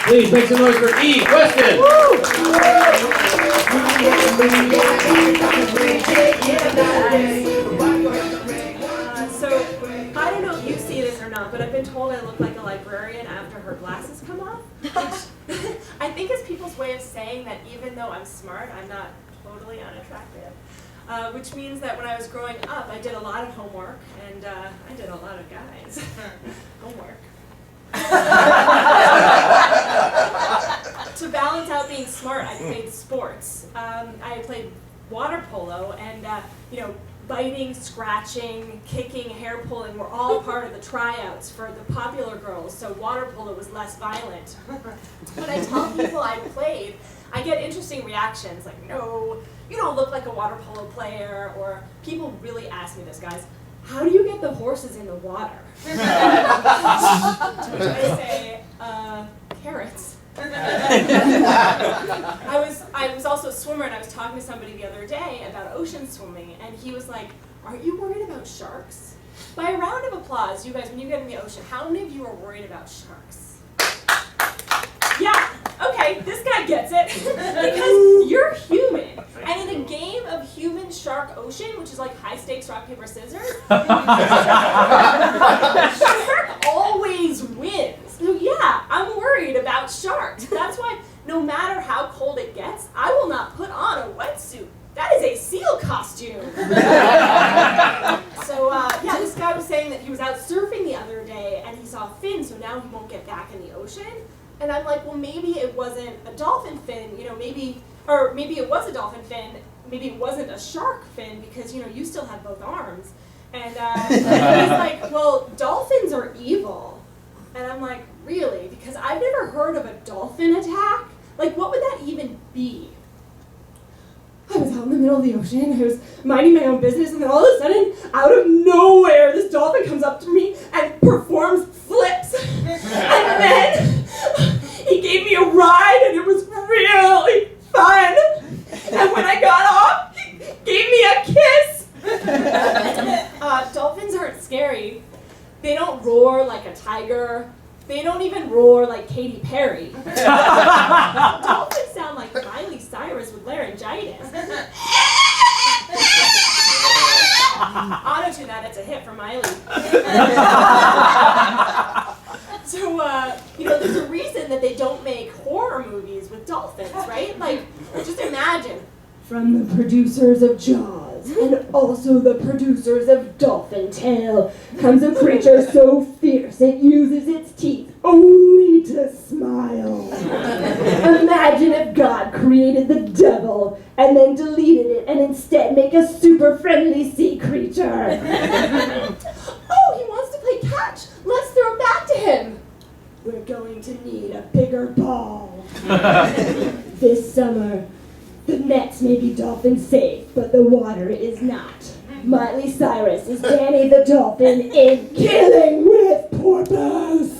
Please make some noise for E. Weston. So, I don't know if you see this or not, but I've been told I look like a librarian after her glasses come off, which I think is people's way of saying that even though I'm smart, I'm not totally unattractive. Which means that when I was growing up, I did a lot of homework, and I did a lot of guys' homework. To balance out being smart, I played sports. I played water polo, and biting, scratching, kicking, hair pulling were all part of the tryouts for the popular girls, so water polo was less violent. When I tell people I played, I get interesting reactions like, no, you don't look like a water polo player, or people really ask me this, guys, how do you get the horses in the water? I say, carrots. I was also a swimmer, and I was talking to somebody the other day about ocean swimming, and he was like, aren't you worried about sharks? By a round of applause, you guys, when you get in the ocean, how many of you are worried about sharks? Yeah, okay, this guy gets it. Because you're human. And in a game of human shark ocean, which is like high stakes rock, paper, scissors, shark always wins. So yeah, I'm worried about sharks. That's why no matter how cold it gets, I will not put on a wetsuit. That is a seal costume. So yeah, this guy was saying that he was out surfing the other day and he saw a fin, so now he won't get back in the ocean. And I'm like, well, maybe it wasn't a dolphin fin, maybe it was a dolphin fin, maybe it wasn't a shark fin because, you still have both arms. And he's like, well, dolphins are evil. And I'm like, really? Because I've never heard of a dolphin attack. Like, what would that even be? I was out in the middle of the ocean, I was minding my own business, and then all of a sudden, out of nowhere, this dolphin comes up to me and performs flips. And then he gave me a ride, and it was really fun. And when I got off, he gave me a kiss. Dolphins aren't scary. They don't roar like a tiger. They don't even roar like Katy Perry. Dolphins sound like Miley Cyrus with laryngitis. Auto-tune that, it's a hit for Miley. So, there's a reason that they don't make horror movies with dolphins, right? Like, just imagine. From the producers of Jaws, and also the producers of Dolphin Tale, comes a creature so fierce it uses its teeth only to smile. Imagine if God created the devil and then deleted it and instead make a super friendly sea creature. Oh, he wants to play catch. Let's throw it back to him. We're going to need a bigger ball. This summer, the nets may be dolphin safe, but the water is not. Miley Cyrus is Danny the Dolphin in Killing with Porpoise.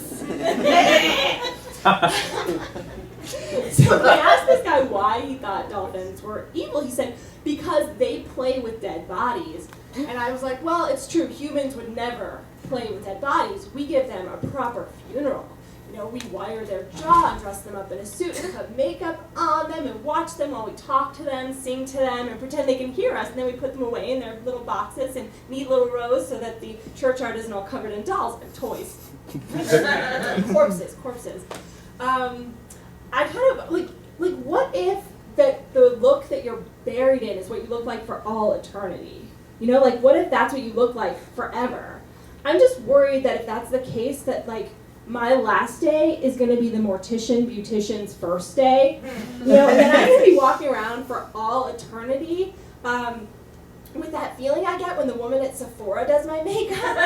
So I asked this guy why he thought dolphins were evil. He said, because they play with dead bodies. And I was like, well, it's true. Humans would never play with dead bodies. We give them a proper funeral. We wire their jaw and dress them up in a suit and put makeup on them and watch them while we talk to them, sing to them, and pretend they can hear us. And then we put them away in their little boxes in neat little rows so that the churchyard isn't all covered in dolls and toys. Corpses. I kind of, like what if that the look that you're buried in is what you look like for all eternity? What if that's what you look like forever? I'm just worried that if that's the case, that, my last day is going to be the beautician's first day, and then I'm going to be walking around for all eternity with that feeling I get when the woman at Sephora does my makeup.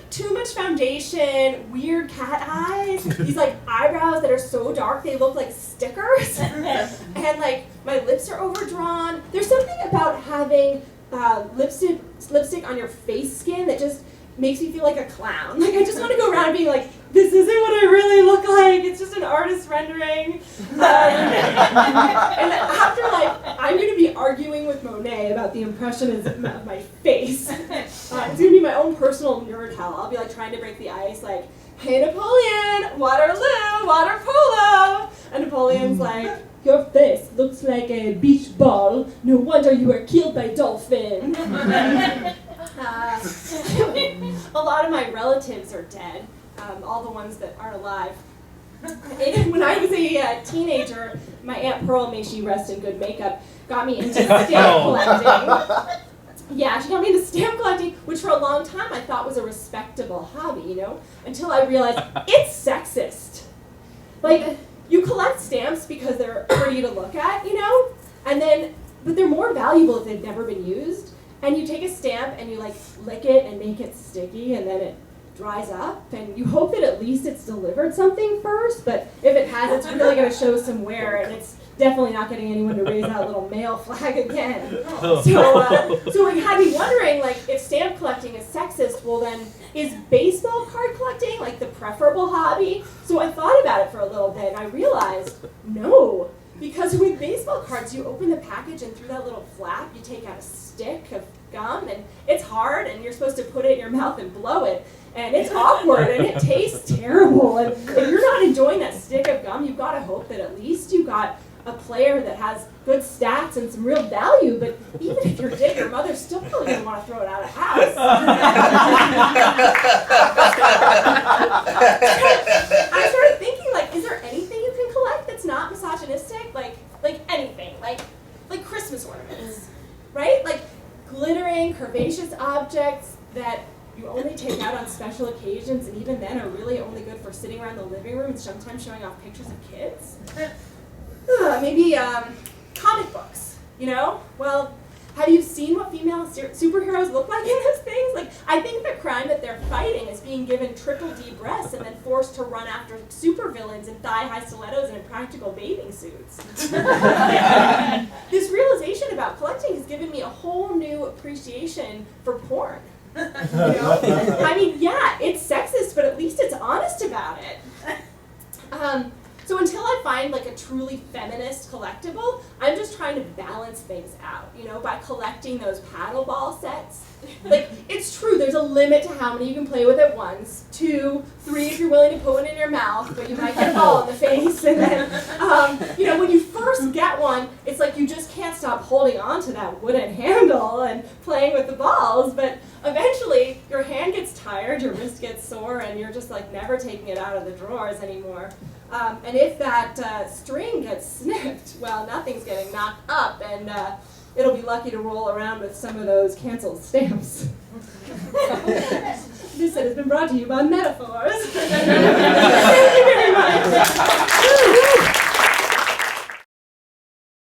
Too much foundation, weird cat eyes, these eyebrows that are so dark they look like stickers, and my lips are overdrawn. There's something about having lipstick on your face skin that just makes me feel like a clown. I just want to go around being like, this isn't what I really look like. It's just an artist rendering. And after, I'm going to be arguing with Monet about the impressionism of my face. It's going to be my own personal nerd hell. I'll be, trying to break the ice, hey, Napoleon, Waterloo. to water polo. And Napoleon's like, your face looks like a beach ball. No wonder you were killed by dolphin. A lot of my relatives are dead, all the ones that aren't alive. When I was a teenager, my Aunt Pearl, may she rest in good makeup, got me into stamp collecting. Yeah, she got me into stamp collecting, which for a long time I thought was a respectable hobby, you know, until I realized it's sexist. Like, you collect stamps because they're pretty to look at, you know, but they're more valuable if they've never been used. And you take a stamp and you like lick it and make it sticky, and then it dries up, and you hope that at least it's delivered something first, but if it has, it's really going to show some wear, and it's definitely not getting anyone to raise that little mail flag again. So it had me wondering, like, if stamp collecting is sexist, well then, is baseball card collecting like the preferable hobby? So I thought about it for a little bit, and I realized, no. Because with baseball cards, you open the package, and through that little flap, you take out a stick of gum, and it's hard, and you're supposed to put it in your mouth and blow it, and it's awkward, and it tastes terrible, and if you're not enjoying that stick of gum, you've got to hope that at least you got a player that has good stats and some real value, but even if you're dead, your mother's still probably going to want to throw it out of the house. I started thinking, like, is there anything you can collect that's not misogynistic? Like anything, like Christmas ornaments, right? Like glittering, curvaceous objects that you only take out on special occasions, and even then are really only good for sitting around the living room and sometimes showing off pictures of kids. Maybe comic books, you know? Well, have you seen what female superheroes look like in those things? Like, I think the crime that they're fighting is being given triple D breasts and then forced to run after supervillains in thigh-high stilettos and impractical bathing suits. This realization about collecting has given me a whole new appreciation for porn. You know? I mean, yeah, it's sexist, but at least it's honest about it. So until I find like a truly feminist collectible, I'm just trying to balance things out, you know, by collecting those paddle ball sets. Like, it's true, there's a limit to how many you can play with at once. 2, 3 if you're willing to put one in your mouth, but you might get a ball in the face. And then, you know, when you first get one, it's like you just can't stop holding on to that wooden handle and playing with the balls, but eventually your hand gets tired, your wrist gets sore, and you're just like never taking it out of the drawers anymore. And if that string gets snipped, well, nothing's getting knocked up, and it'll be lucky to roll around with some of those canceled stamps. This set has been brought to you by Metaphors. Thank you very much.